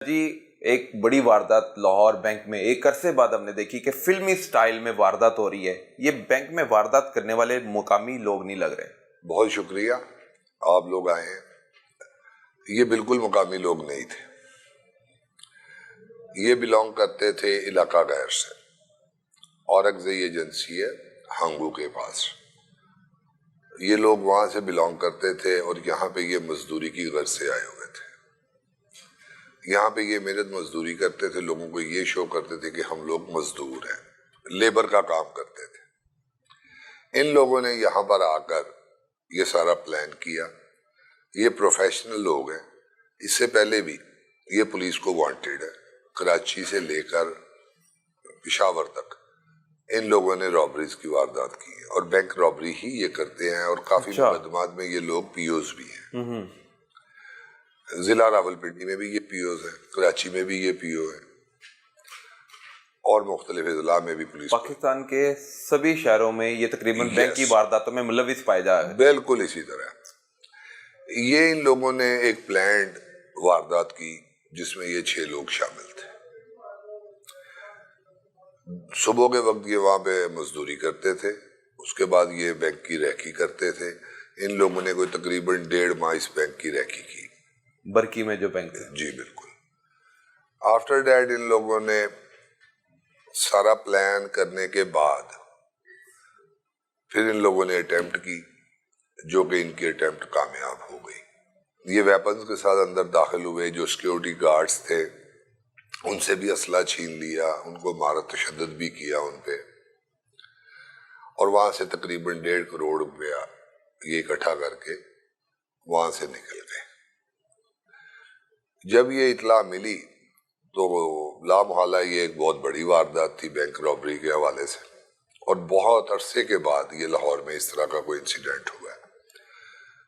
جی ایک بڑی واردات لاہور بینک میں ایک عرصے بعد ہم نے دیکھی کہ فلمی سٹائل میں واردات ہو رہی ہے. یہ بینک میں واردات کرنے والے مقامی لوگ نہیں لگ رہے. بہت شکریہ آپ لوگ آئے ہیں. یہ بالکل مقامی لوگ نہیں تھے، یہ بلانگ کرتے تھے علاقہ غیر سے. اورنگزئی ایجنسی ہے ہنگو کے پاس. یہ لوگ وہاں سے بلانگ کرتے تھے اور یہاں پہ یہ مزدوری کی غرض سے آئے ہوئے تھے. یہاں پہ یہ محنت مزدوری کرتے تھے، لوگوں کو یہ شو کرتے تھے کہ ہم لوگ مزدور ہیں، لیبر کا کام کرتے تھے. ان لوگوں نے یہاں پر آ کر یہ سارا پلان کیا. یہ پروفیشنل لوگ ہیں. اس سے پہلے بھی یہ پولیس کو وانٹیڈ ہے. کراچی سے لے کر پشاور تک ان لوگوں نے رابریز کی واردات کی ہے اور بینک رابری ہی یہ کرتے ہیں، اور کافی مقدمات میں یہ لوگ پی اوز بھی ہیں. ضلع راولپنڈی میں بھی یہ پی اوز ہیں، کراچی میں بھی یہ پی او ہے، اور مختلف اضلاع میں بھی پولیس. پاکستان کے سبھی شہروں میں یہ تقریباً بینک کی وارداتوں میں ملوث پائے جا رہے ہیں. بالکل اسی طرح یہ ان لوگوں نے ایک پلانڈ واردات کی جس میں یہ 6 لوگ شامل تھے. صبح کے وقت یہ وہاں پہ مزدوری کرتے تھے، اس کے بعد یہ بینک کی ریکی کرتے تھے. ان لوگوں نے کوئی تقریباً 1.5 ماہ اس بینک کی ریکی کی، برکی میں جو بینک ہے. جی بالکل. آفٹر دیٹ ان لوگوں نے سارا پلان کرنے کے بعد پھر ان لوگوں نے اٹیمپٹ کی، جو کہ ان کی اٹیمپٹ کامیاب ہو گئی. یہ ویپنز کے ساتھ اندر داخل ہوئے. جو سیکیورٹی گارڈز تھے ان سے بھی اسلحہ چھین لیا، ان کو مارا تشدد بھی کیا ان پہ، اور وہاں سے تقریباً 1.5 کروڑ روپیہ یہ اکٹھا کر کے وہاں سے نکل گئے. جب یہ اطلاع ملی تو لا محالہ یہ ایک بہت بڑی واردات تھی بینک رابری کے حوالے سے، اور بہت عرصے کے بعد یہ لاہور میں اس طرح کا کوئی انسیڈنٹ ہوا ہے.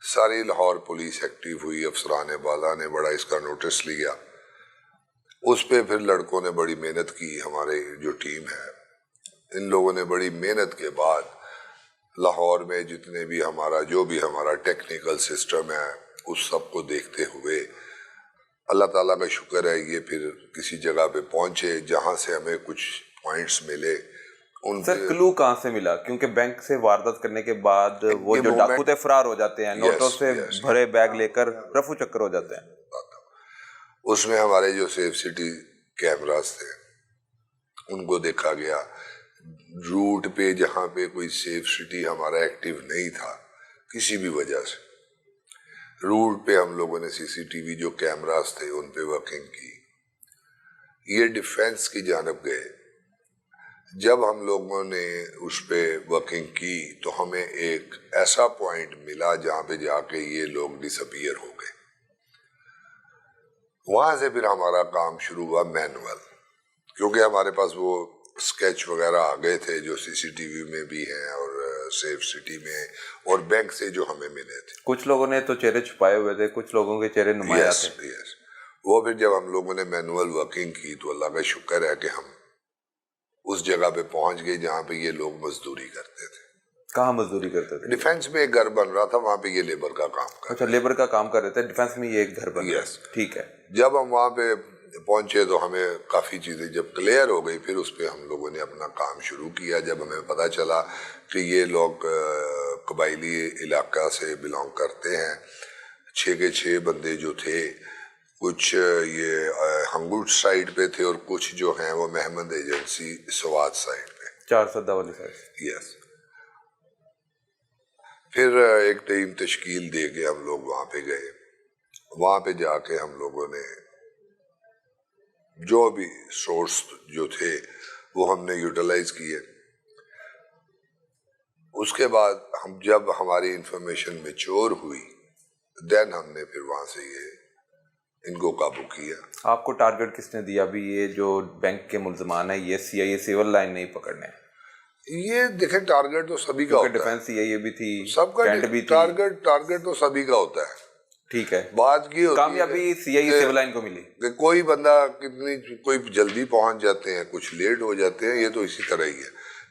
ساری لاہور پولیس ایکٹیو ہوئی، افسران بالا نے بڑا اس کا نوٹس لیا. اس پہ پھر لڑکوں نے بڑی محنت کی. ہمارے جو ٹیم ہے ان لوگوں نے بڑی محنت کے بعد لاہور میں جتنے بھی جو بھی ہمارا ٹیکنیکل سسٹم ہے اس سب کو دیکھتے ہوئے اللہ تعالیٰ کا شکر ہے یہ پھر کسی جگہ پہ پہنچے جہاں سے ہمیں کچھ پوائنٹس ملے. سر کلو کہاں سے ملا؟ کیونکہ بینک سے واردات کرنے کے بعد وہ جو ڈاکو تھے فرار ہو جاتے ہیں، نوٹوں سے بھرے بیگ لے کر رفو چکر ہو جاتے ہیں. اس میں ہمارے جو سیف سٹی کیمراز تھے ان کو دیکھا گیا. روٹ پہ جہاں پہ کوئی سیف سٹی ہمارا ایکٹیو نہیں تھا کسی بھی وجہ سے، روٹ پہ ہم لوگوں نے CCTV جو کیمراز تھے ان پہ ورکنگ کی. یہ ڈیفینس کی جانب گئے. جب ہم لوگوں نے اس پہ ورکنگ کی تو ہمیں ایک ایسا پوائنٹ ملا جہاں پہ جا کے یہ لوگ ڈس اپیئر ہو گئے. وہاں سے پھر ہمارا کام شروع ہوا مینول، کیونکہ ہمارے پاس وہ اسکیچ وغیرہ آ گئے تھے جو CCTV میں بھی ہیں اور سیف سٹی میں اور بینک سے جو ہمیں ملے تھے. کچھ لوگوں نے تو چہرے چھپائے ہوئے تھے، کچھ لوگوں کے چہرے نمایاں تھے. وہ پھر جب ہم لوگوں نے مینول ورکنگ کی تو اللہ کا شکر ہے کہ ہم اس جگہ پہ پہنچ گئے جہاں پہ یہ لوگ مزدوری کرتے تھے. کہاں مزدوری کرتے تھے؟ ڈیفینس میں ایک گھر بن رہا تھا، وہاں پہ یہ لیبر کا کام کرتے. اچھا، لیبر کا کام کر رہے تھے، ڈیفینس میں یہ ایک گھر بن رہا ہے. ٹھیک ہے. جب ہم وہاں پہ پہنچے تو ہمیں کافی چیزیں جب کلیئر ہو گئی پھر اس پہ ہم لوگوں نے اپنا کام شروع کیا. جب ہمیں پتہ چلا کہ یہ لوگ قبائلی علاقہ سے بلانگ کرتے ہیں، 6 کے 6 بندے جو تھے، کچھ یہ ہنگوٹ سائڈ پہ تھے اور کچھ جو ہیں وہ محمد ایجنسی سوات سائڈ پہ، 410 والی سائڈ. یس. پھر ایک ٹیم تشکیل دے کے ہم لوگ وہاں پہ گئے. وہاں پہ جا کے ہم لوگوں نے جو بھی سورس جو تھے وہ ہم نے یوٹیلائز کیے. اس کے بعد جب ہماری انفارمیشن میچور ہوئی دین ہم نے پھر وہاں سے ان کو قابو کیا. آپ کو ٹارگٹ کس نے دیا بھی یہ جو بینک کے ملزمان ہیں یہ CIA سیول لائن نہیں پکڑنے؟ یہ دیکھیں ٹارگٹ تو سبھی کا ہوتا ہے، ڈیفینس CIA بھی تھی، سب کا ٹارگٹ تو سبھی کا ہوتا ہے. ٹھیک ہے. بات کی کامیابی CIA سیول لائن کو ملی کہ کوئی بندہ کوئی جلدی پہنچ جاتے ہیں، کچھ لیٹ ہو جاتے ہیں، یہ تو اسی طرح ہی ہے.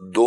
2